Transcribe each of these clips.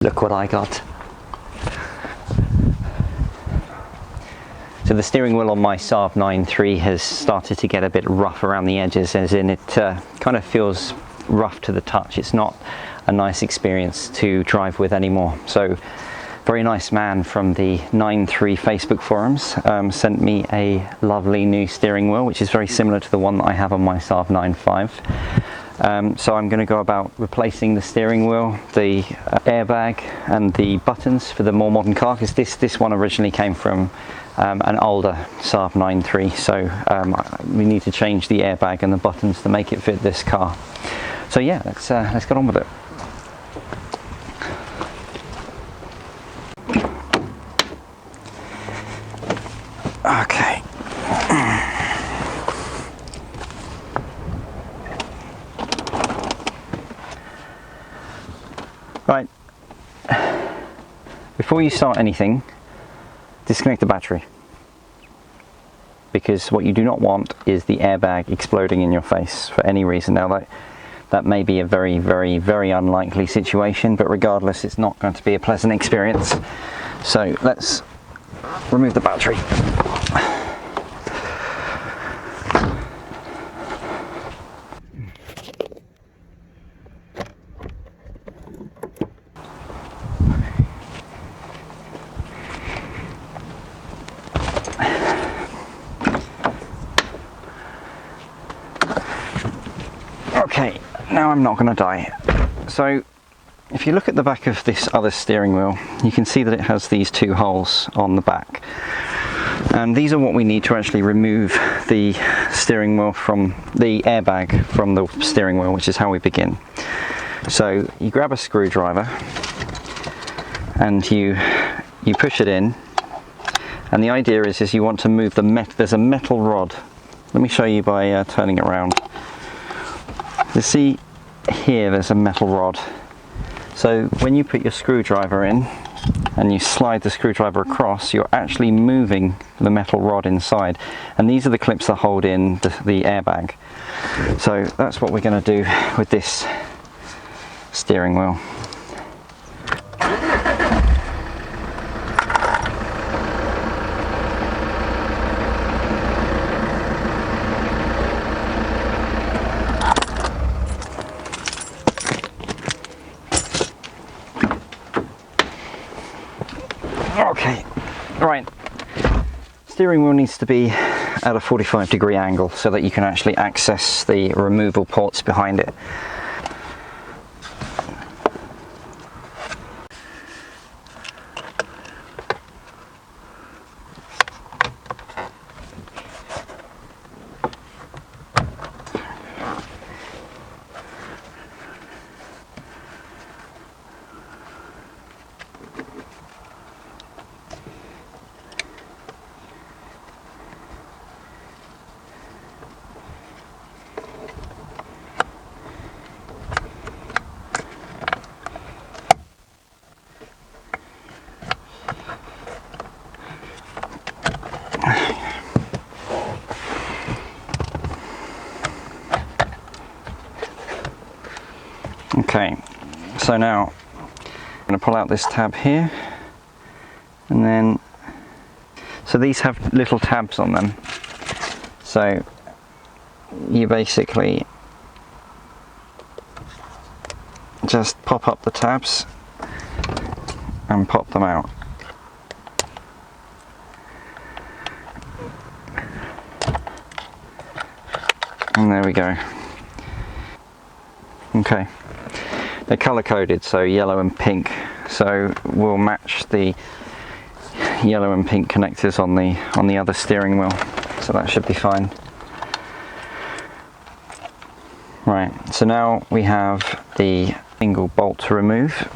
Look what I got. So the steering wheel on my Saab 9.3 has started to get a bit rough around the edges, as in it kind of feels rough to the touch. It's not a nice experience to drive with anymore. So very nice man from the 9.3 Facebook forums sent me a lovely new steering wheel, which is very similar to the one that I have on my Saab 9.5. So I'm going to go about replacing the steering wheel, the airbag and the buttons for the more modern car, because this one originally came from an older Saab 9.3, so we need to change the airbag and the buttons to make it fit this car. So yeah, let's get on with it. Okay. Right, before you start anything, disconnect the battery, because what you do not want is the airbag exploding in your face for any reason. Now that may be a very, very, very unlikely situation, but regardless, it's not going to be a pleasant experience. So let's remove the battery. Okay, now I'm not going to die. So if you look at the back of this other steering wheel, you can see that it has these two holes on the back, and these are what we need to actually remove the steering wheel from the airbag from the steering wheel, which is how we begin. So you grab a screwdriver and you push it in, and the idea is you want to move there's a metal rod. Let me show you by turning it around. You see here there's a metal rod. So when you put your screwdriver in and you slide the screwdriver across, you're actually moving the metal rod inside. And these are the clips that hold in the airbag. So that's what we're going to do with this steering wheel. Okay, right, steering wheel needs to be at a 45-degree angle so that you can actually access the removal ports behind it. Okay, so now I'm going to pull out this tab here, and then, so these have little tabs on them, so you basically just pop up the tabs and pop them out. And there we go. Okay. They're color coded, so yellow and pink, so we'll match the yellow and pink connectors on the other steering wheel, so that should be fine. Right, so now we have the single bolt to remove.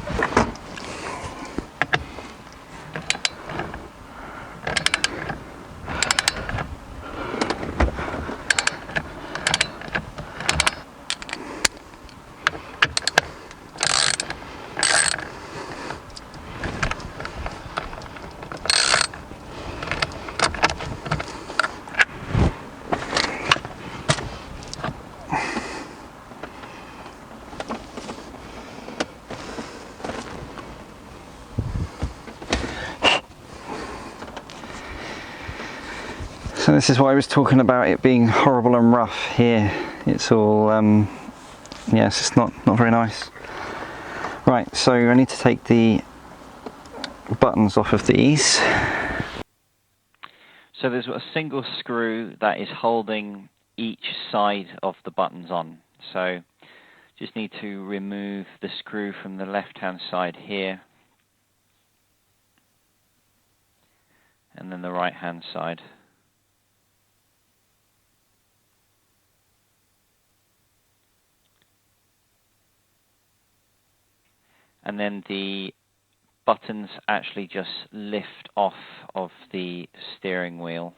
So this is why I was talking about it being horrible and rough here. It's all, yeah, it's just not very nice. Right, so I need to take the buttons off of these. So there's a single screw that is holding each side of the buttons on. So just need to remove the screw from the left-hand side here, and then the right-hand side. And then the buttons actually just lift off of the steering wheel,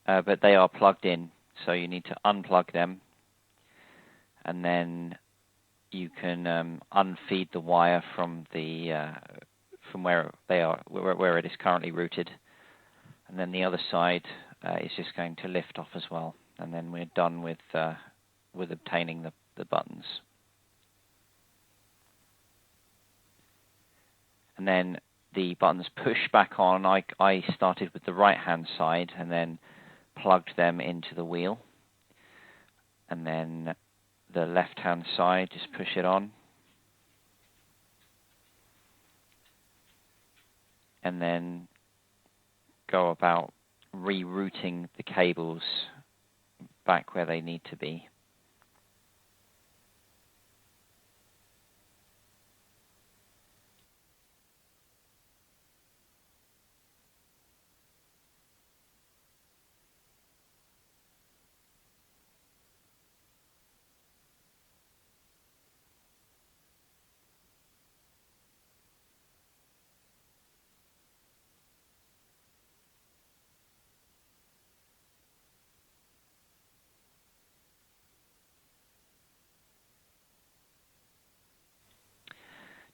but they are plugged in, so you need to unplug them, and then you can unfeed the wire from the from where they are, where it is currently routed, and then the other side is just going to lift off as well, and then we're done with obtaining the buttons. And then the buttons push back on. I started with the right-hand side and then plugged them into the wheel. And then the left-hand side, just push it on. And then go about rerouting the cables back where they need to be.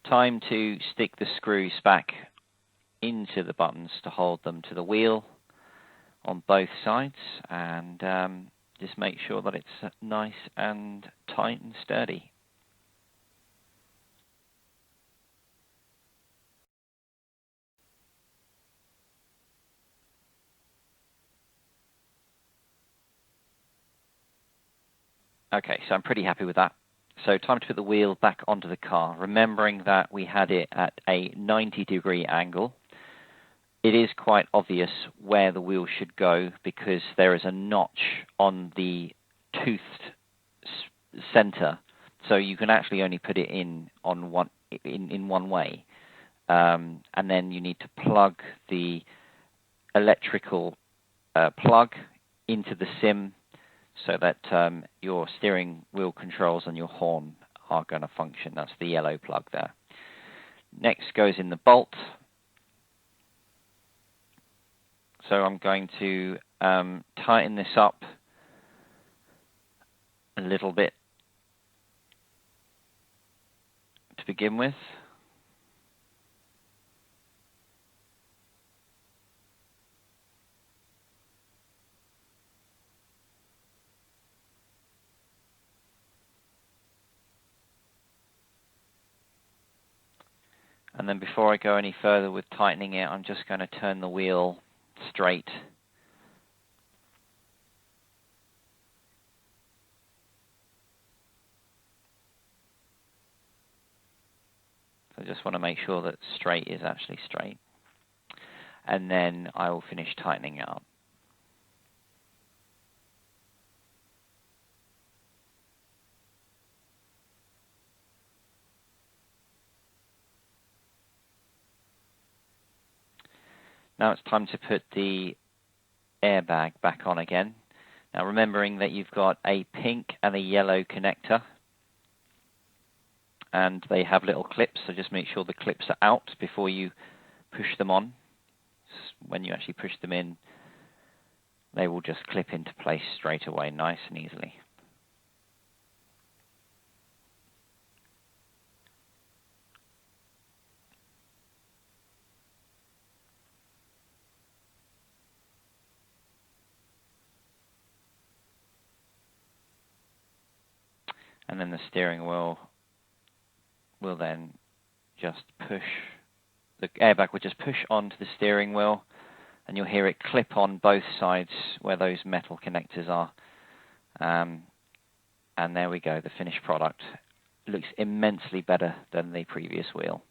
Time to stick the screws back into the buttons to hold them to the wheel on both sides, and just make sure that it's nice and tight and sturdy. Okay, so I'm pretty happy with that. So time to put the wheel back onto the car, remembering that we had it at a 90-degree angle. It is quite obvious where the wheel should go because there is a notch on the toothed center, so you can actually only put it in one way. And then you need to plug the electrical plug into the sim so that your steering wheel controls and your horn are going to function. That's the yellow plug there. Next goes in the bolt. So I'm going to tighten this up a little bit to begin with. And then before I go any further with tightening it, I'm just going to turn the wheel straight. So I just want to make sure that straight is actually straight. And then I will finish tightening it up. Now it's time to put the airbag back on again. Now remembering that you've got a pink and a yellow connector, and they have little clips, so just make sure the clips are out before you push them on. When you actually push them in, they will just clip into place straight away, nice and easily. And then the steering wheel will then just push, the airbag will just push onto the steering wheel, and you'll hear it clip on both sides where those metal connectors are. And there we go, the finished product. Looks immensely better than the previous wheel.